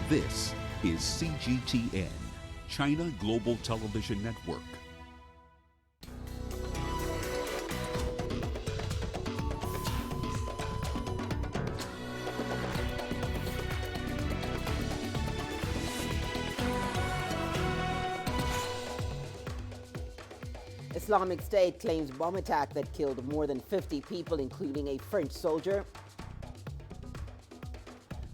This is CGTN, China Global Television Network. Islamic State claims bomb attack that killed more than 50 people, including a French soldier.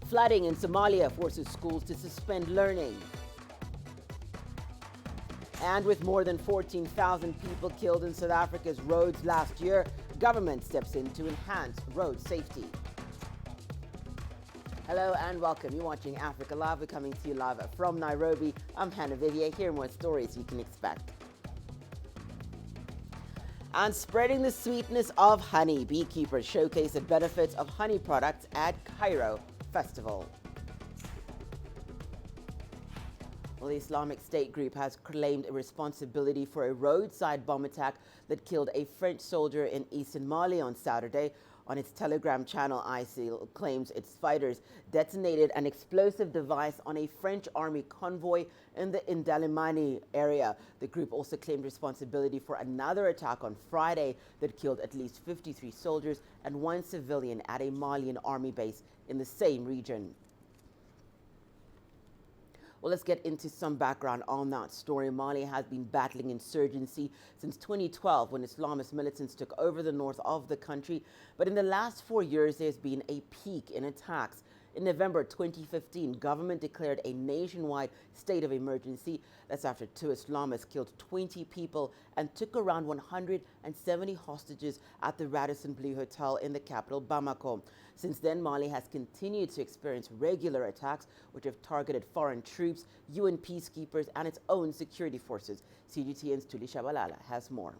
Flooding in Somalia forces schools to suspend learning. And with more than 14,000 people killed in South Africa's roads last year, government steps in to enhance road safety. Hello and welcome. You're watching Africa Live. We're coming to you live from Nairobi. I'm Hannah Viviers. Here are more stories you can expect. And spreading the sweetness of honey, beekeepers showcase the benefits of honey products at Cairo Festival. Well, the Islamic State group has claimed responsibility for a roadside bomb attack that killed a French soldier in eastern Mali on Saturday. On its Telegram channel, ISIL claims its fighters detonated an explosive device on a French army convoy in the Indalimani area. The group also claimed responsibility for another attack on Friday that killed at least 53 soldiers and one civilian at a Malian army base in the same region. Well, let's get into some background on that story. Mali has been battling insurgency since 2012 when Islamist militants took over the north of the country. But in the last 4 years, there's been a peak in attacks. In November 2015, government declared a nationwide state of emergency. That's after two Islamists killed 20 people and took around 170 hostages at the Radisson Blu Hotel in the capital, Bamako. Since then, Mali has continued to experience regular attacks, which have targeted foreign troops, UN peacekeepers, and its own security forces. CGTN's Tuli Shabalala has more.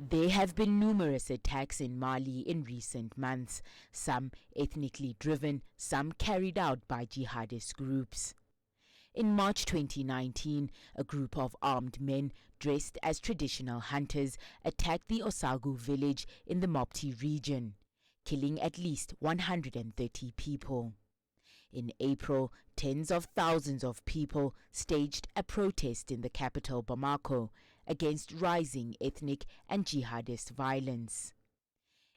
There have been numerous attacks in Mali in recent months, some ethnically driven, some carried out by jihadist groups. In March 2019, a group of armed men dressed as traditional hunters attacked the Osagu village in the Mopti region, killing at least 130 people. In April, tens of thousands of people staged a protest in the capital Bamako against rising ethnic and jihadist violence.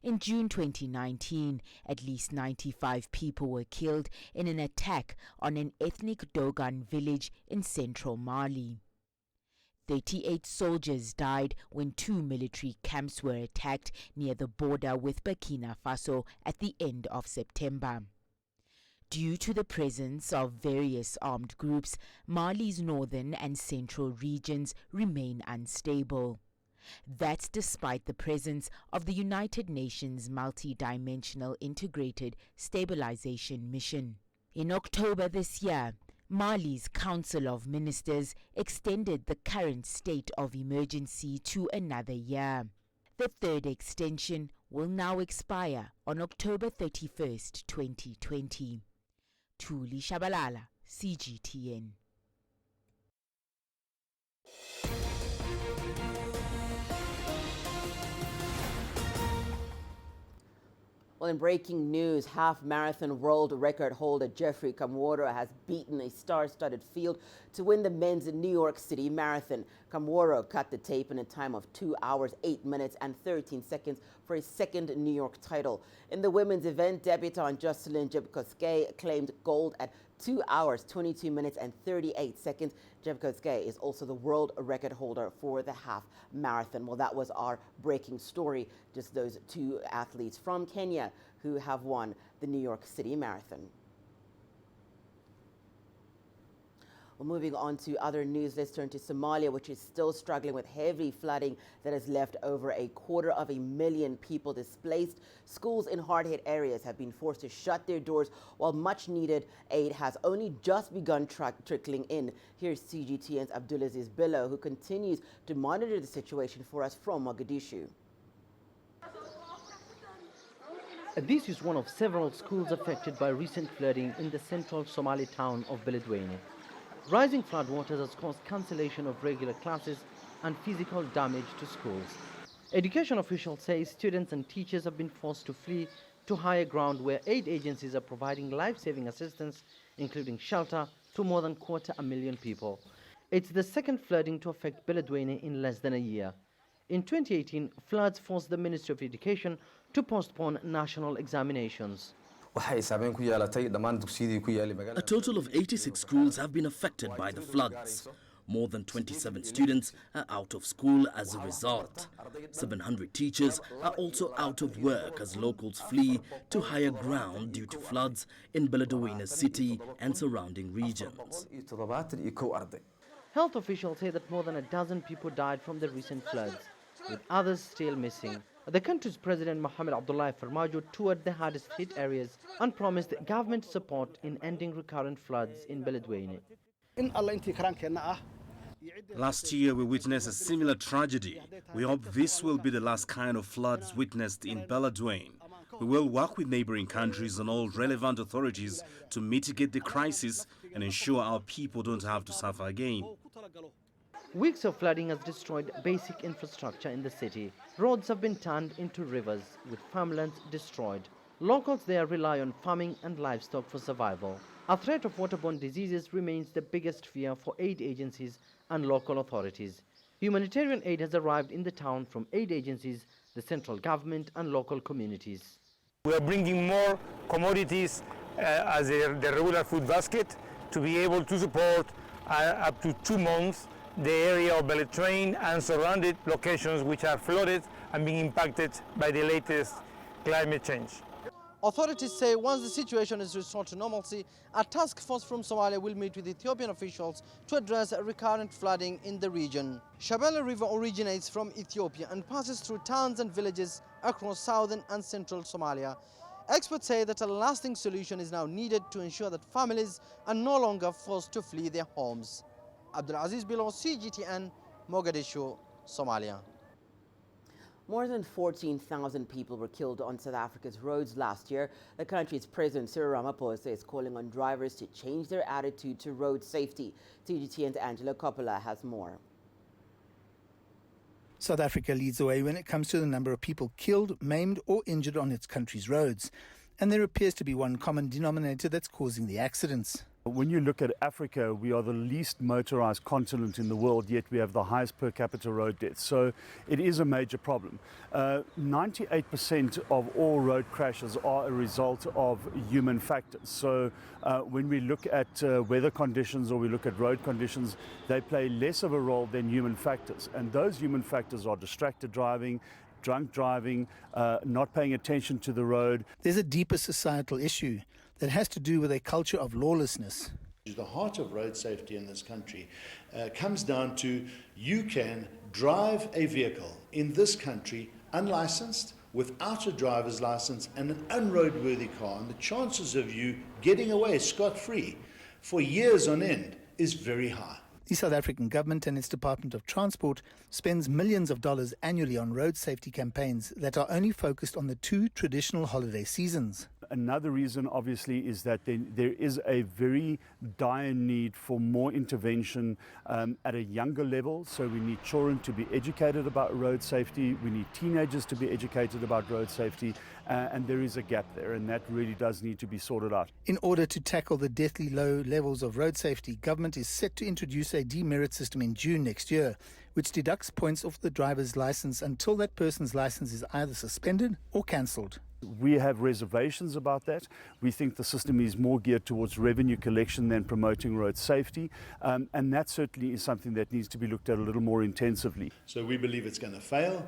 In June 2019, at least 95 people were killed in an attack on an ethnic Dogon village in central Mali. 38 soldiers died when two military camps were attacked near the border with Burkina Faso at the end of September. Due to the presence of various armed groups, Mali's northern and central regions remain unstable. That's despite the presence of the United Nations Multi-Dimensional Integrated Stabilization Mission. In October this year, Mali's Council of Ministers extended the current state of emergency to another year. The third extension will now expire on October 31st, 2020. Tuli Shabalala, CGTN. Well, in breaking news, half-marathon world record holder Jeffrey Kamworor has beaten a star-studded field to win the men's New York City Marathon. Kamworor cut the tape in a time of 2 hours, 8 minutes and 13 seconds for his second New York title. In the women's event, debutant Jocelyn Jebkowski claimed gold at 2 hours, 22 minutes and 38 seconds. Jebkowski is also the world record holder for the half marathon. Well, that was our breaking story. Just those two athletes from Kenya who have won the New York City Marathon. Well, moving on to other news, let's turn to Somalia, which is still struggling with heavy flooding that has left over 250,000 people displaced. Schools in hard-hit areas have been forced to shut their doors, while much-needed aid has only just begun trickling in. Here's CGTN's Abdulaziz Bello, who continues to monitor the situation for us from Mogadishu. This is one of several schools affected by recent flooding in the central Somali town of Beledweyne. Rising floodwaters has caused cancellation of regular classes and physical damage to schools. Education officials say students and teachers have been forced to flee to higher ground where aid agencies are providing life-saving assistance including shelter to more than 250,000 people. It's the second flooding to affect Beledweyne in less than a year. In 2018, floods forced the Ministry of Education to postpone national examinations. A total of 86 schools have been affected by the floods. More than 27 students are out of school as a result. 700 teachers are also out of work as locals flee to higher ground due to floods in Beledweyne city and surrounding regions. Health officials say that more than a dozen people died from the recent floods, with others still missing. The country's President Mohamed Abdullahi Farmajo toured the hardest hit areas and promised government support in ending recurrent floods in Beledweyne. Last year we witnessed a similar tragedy. We hope this will be the last kind of floods witnessed in Beledweyne. We will work with neighboring countries and all relevant authorities to mitigate the crisis and ensure our people don't have to suffer again. Weeks of flooding has destroyed basic infrastructure in the city. Roads have been turned into rivers, with farmlands destroyed. Locals there rely on farming and livestock for survival. A threat of waterborne diseases remains the biggest fear for aid agencies and local authorities. Humanitarian aid has arrived in the town from aid agencies, the central government and local communities. We are bringing more commodities as the regular food basket to be able to support up to 2 months the area of Beledweyne and surrounded locations which are flooded and being impacted by the latest climate change. Authorities say once the situation is restored to normalcy, a task force from Somalia will meet with Ethiopian officials to address recurrent flooding in the region. Shabelle River originates from Ethiopia and passes through towns and villages across southern and central Somalia. Experts say that a lasting solution is now needed to ensure that families are no longer forced to flee their homes. Abdulaziz Bilo, CGTN, Mogadishu, Somalia. More than 14,000 people were killed on South Africa's roads last year. The country's President Cyril Ramaphosa is calling on drivers to change their attitude to road safety. CGTN's Angela Coppola has more. South Africa leads the way when it comes to the number of people killed, maimed or injured on its country's roads. And there appears to be one common denominator that's causing the accidents. When you look at Africa, we are the least motorized continent in the world, yet we have the highest per capita road deaths. So it is a major problem. 98% of all road crashes are a result of human factors. So when we look at weather conditions or we look at road conditions, they play less of a role than human factors. And those human factors are distracted driving, drunk driving, not paying attention to the road. There's a deeper societal issue that has to do with a culture of lawlessness. The heart of road safety in this country comes down to you can drive a vehicle in this country unlicensed, without a driver's license and an unroadworthy car, and the chances of you getting away scot-free for years on end is very high. The South African government and its Department of Transport spends millions of dollars annually on road safety campaigns that are only focused on the 2 traditional holiday seasons. Another reason, obviously, is that there is a very dire need for more intervention at a younger level. So we need children to be educated about road safety. We need teenagers to be educated about road safety. And there is a gap there, and that really does need to be sorted out. In order to tackle the deathly low levels of road safety, government is set to introduce a demerit system in June next year, which deducts points off the driver's license until that person's license is either suspended or cancelled. We have reservations about that. We think the system is more geared towards revenue collection than promoting road safety, and that certainly is something that needs to be looked at a little more intensively. So we believe it's going to fail.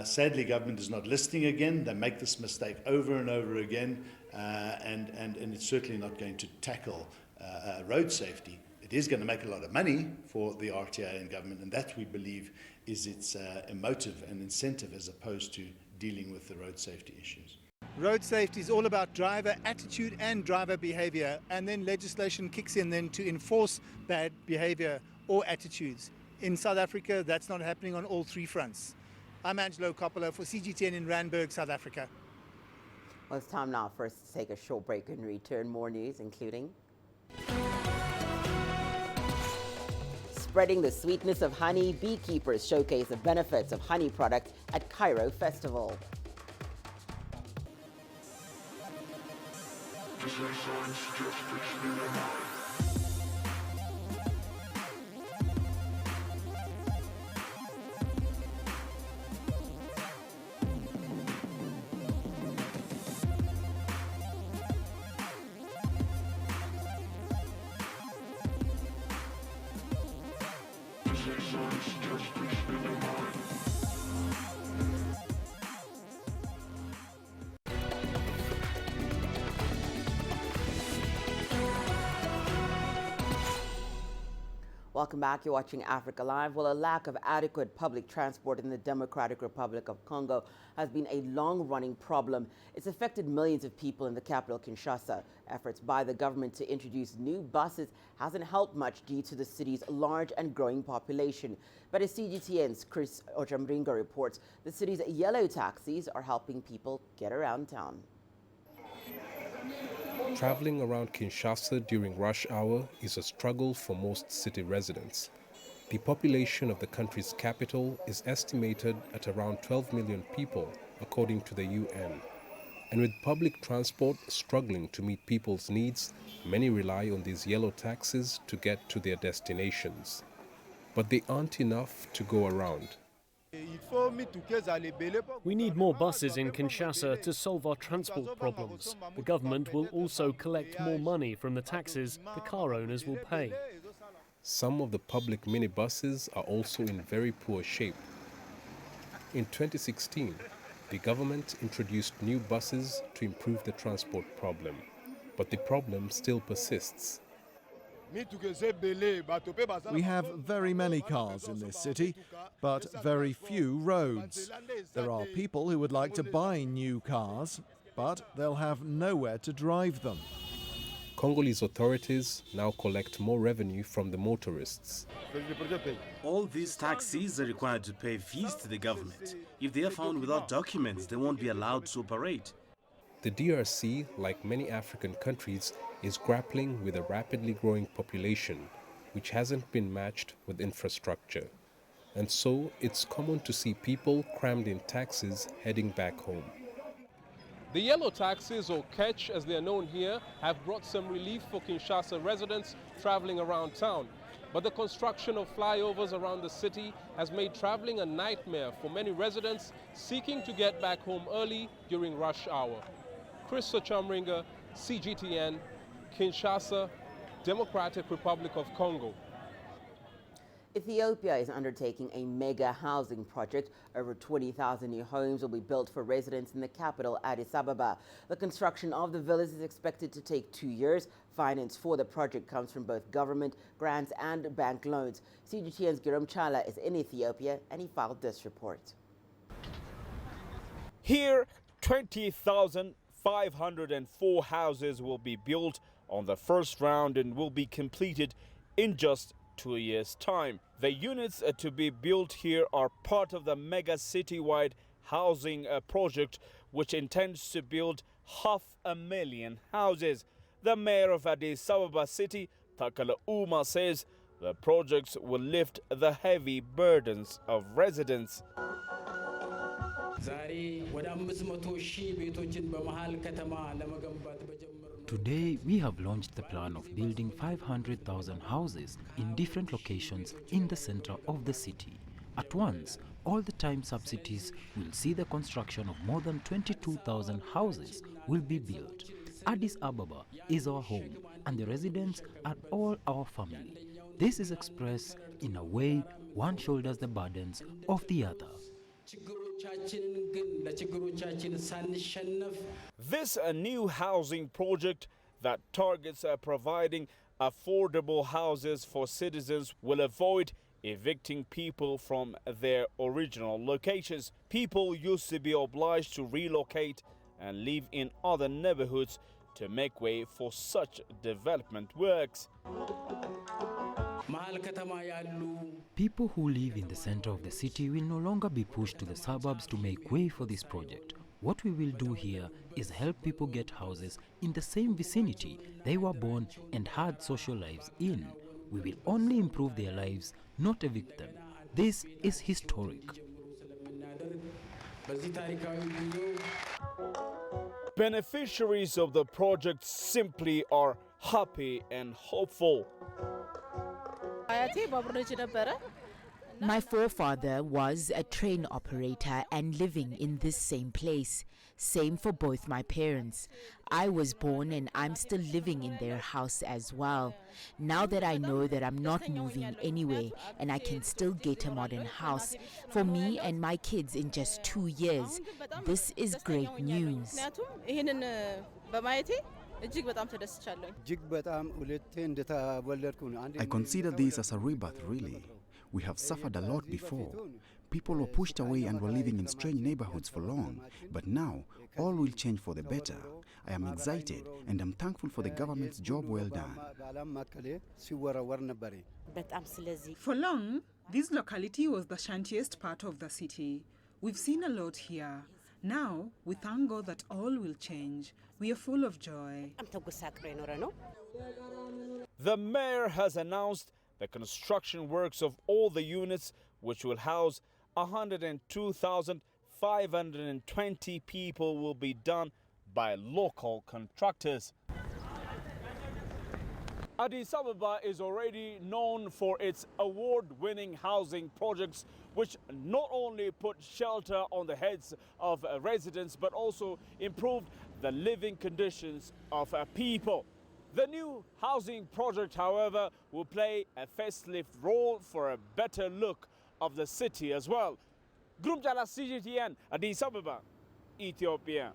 Sadly, government is not listening again. They make this mistake over and over again, and it's certainly not going to tackle road safety. It is going to make a lot of money for the RTA and government, and that we believe is its motive and incentive as opposed to dealing with the road safety issues. Road safety is all about driver attitude and driver behavior, and then legislation kicks in then to enforce bad behavior or attitudes. In South Africa, that's not happening on all 3 fronts. I'm Angelo Coppola for CGTN in Randburg, South Africa. Well, it's time now for us to take a short break and return. More news, including spreading the sweetness of honey, beekeepers showcase the benefits of honey products at Cairo Festival. Welcome back. You're watching Africa Live. Well, a lack of adequate public transport in the Democratic Republic of Congo has been a long-running problem. It's affected millions of people in the capital, Kinshasa. Efforts by the government to introduce new buses hasn't helped much due to the city's large and growing population. But as CGTN's Chris Ojamringa reports, the city's yellow taxis are helping people get around town. Traveling around Kinshasa during rush hour is a struggle for most city residents. The population of the country's capital is estimated at around 12 million people, according to the UN. And with public transport struggling to meet people's needs, many rely on these yellow taxis to get to their destinations. But they aren't enough to go around. We need more buses in Kinshasa to solve our transport problems. The government will also collect more money from the taxes the car owners will pay. Some of the public minibuses are also in very poor shape. In 2016, the government introduced new buses to improve the transport problem, but the problem still persists. We have very many cars in this city, but very few roads. There are people who would like to buy new cars, but they'll have nowhere to drive them. Congolese authorities now collect more revenue from the motorists. All these taxis are required to pay fees to the government. If they are found without documents, they won't be allowed to operate. The DRC, like many African countries, is grappling with a rapidly growing population, which hasn't been matched with infrastructure. And so it's common to see people crammed in taxis heading back home. The yellow taxis, or ketch as they are known here, have brought some relief for Kinshasa residents traveling around town. But the construction of flyovers around the city has made traveling a nightmare for many residents seeking to get back home early during rush hour. Chris Ojamringa, CGTN, Kinshasa, Democratic Republic of Congo. Ethiopia is undertaking a mega housing project. Over 20,000 new homes will be built for residents in the capital, Addis Ababa. The construction of the villas is expected to take 2 years. Finance for the project comes from both government grants and bank loans. CGTN's Giram Chala is in Ethiopia, and he filed this report. Here, 20,504 houses will be built on the first round and will be completed in just 2 years' time. The units to be built here are part of the mega citywide housing project, which intends to build 500,000 houses. The mayor of Addis Ababa city, Takala Uma, says the projects will lift the heavy burdens of residents. Today, we have launched the plan of building 500,000 houses in different locations in the center of the city. At once, all the time subsidies will see the construction of more than 22,000 houses will be built. Addis Ababa is our home, and the residents are all our family. This is expressed in a way one shoulders the burdens of the other. This new housing project that targets providing affordable houses for citizens will avoid evicting people from their original locations. People used to be obliged to relocate and live in other neighborhoods to make way for such development works. People who live in the center of the city will no longer be pushed to the suburbs to make way for this project. What we will do here is help people get houses in the same vicinity they were born and had social lives in. We will only improve their lives, not evict them. This is historic. Beneficiaries of the project simply are happy and hopeful. My forefather was a train operator and living in this same place. Same for both my parents. I was born and I'm still living in their house as well. Now that I know that I'm not moving anywhere and I can still get a modern house for me and my kids in just 2 years, this is great news. I consider this as a rebirth, really. We have suffered a lot before. People were pushed away and were living in strange neighborhoods for long. But now, all will change for the better. I am excited and I'm thankful for the government's job well done. For long, this locality was the shantiest part of the city. We've seen a lot here. Now, we thank God that all will change. We are full of joy. The mayor has announced the construction works of all the units, which will house 102,520 people, will be done by local contractors. Addis Ababa is already known for its award-winning housing projects, which not only put shelter on the heads of residents, but also improved the living conditions of people. The new housing project, however, will play a facelift role for a better look of the city as well. Group Jala CGTN, Addis Ababa, Ethiopia.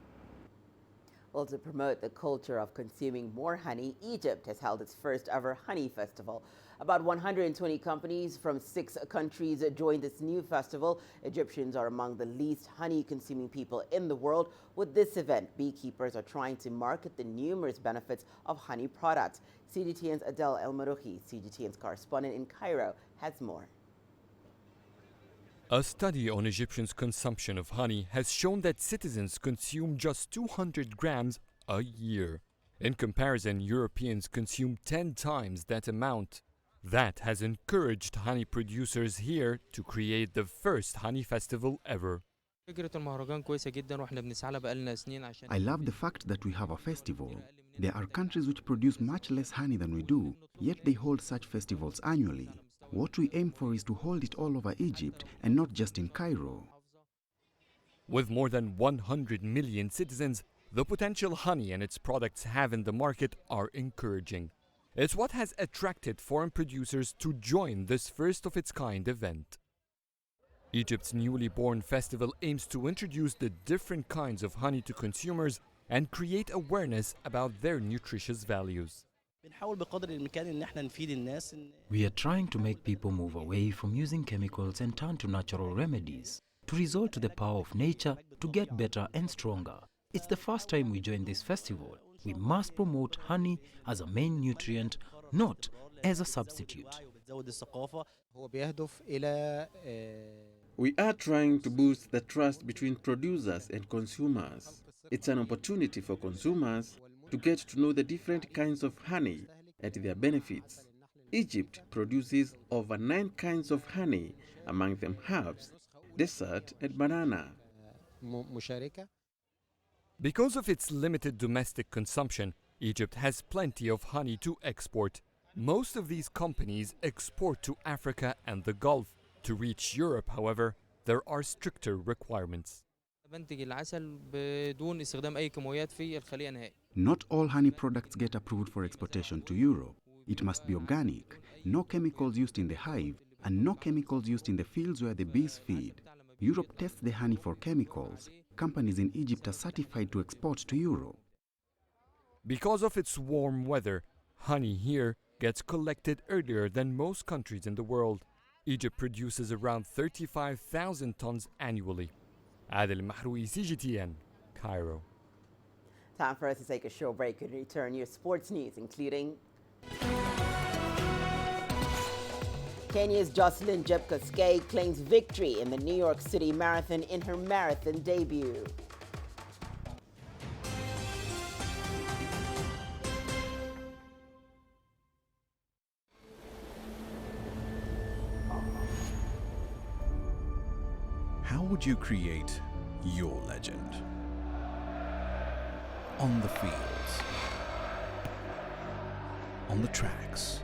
Well, to promote the culture of consuming more honey, Egypt has held its first ever honey festival. About 120 companies from 6 countries joined this new festival. Egyptians are among the least honey-consuming people in the world. With this event, beekeepers are trying to market the numerous benefits of honey products. CGTN's Adel El-Marouhi, CGTN's correspondent in Cairo, has more. A study on Egyptians' consumption of honey has shown that citizens consume just 200 grams a year. In comparison, Europeans consume 10 times that amount. That has encouraged honey producers here to create the first honey festival ever. I love the fact that we have a festival. There are countries which produce much less honey than we do, yet they hold such festivals annually. What we aim for is to hold it all over Egypt and not just in Cairo. With more than 100 million citizens, the potential honey and its products have in the market are encouraging. It's what has attracted foreign producers to join this first-of-its-kind event. Egypt's newly born festival aims to introduce the different kinds of honey to consumers and create awareness about their nutritious values. We are trying to make people move away from using chemicals and turn to natural remedies, to resort to the power of nature to get better and stronger. It's the first time we join this festival. We must promote honey as a main nutrient, not as a substitute. We are trying to boost the trust between producers and consumers. It's an opportunity for consumers to get to know the different kinds of honey and their benefits. Egypt produces over 9 kinds of honey, among them herbs, dessert, and banana. Because of its limited domestic consumption, Egypt has plenty of honey to export. Most of these companies export to Africa and the Gulf. To reach Europe, however, there are stricter requirements. Not all honey products get approved for exportation to Europe. It must be organic, no chemicals used in the hive, and no chemicals used in the fields where the bees feed. Europe tests the honey for chemicals. Companies in Egypt are certified to export to Europe. Because of its warm weather, honey here gets collected earlier than most countries in the world. Egypt produces around 35,000 tons annually. Adel Mahroui, CGTN, Cairo. Time for us to take a short break and return your sports news, including Kenya's Jocelyn Jepkosgei claims victory in the New York City Marathon in her marathon debut. How would you create your legend? On the fields, on the tracks,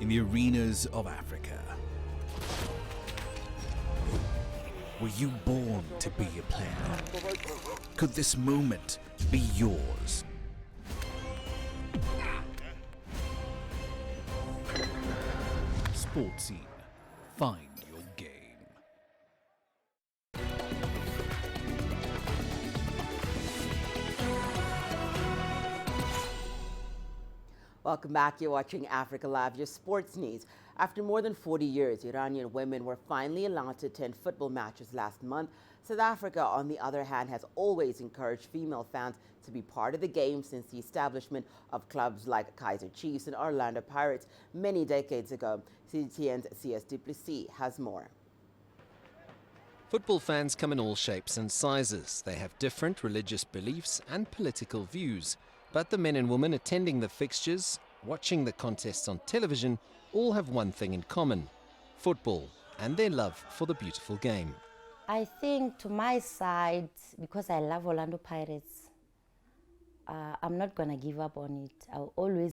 in the arenas of Africa. Were you born to be a player? Could this moment be yours? Sports Scene. Find your game. Welcome back. You're watching Africa Live, your sports news. After more than 40 years, Iranian women were finally allowed to attend football matches last month. South Africa, on the other hand, has always encouraged female fans to be part of the game since the establishment of clubs like Kaizer Chiefs and Orlando Pirates many decades ago. CTN's CS Duplessis has more. Football fans come in all shapes and sizes. They have different religious beliefs and political views. But the men and women attending the fixtures, watching the contests on television, all have one thing in common: football and their love for the beautiful game. I think to my side, because I love Orlando Pirates, I'm not going to give up on it. I'll always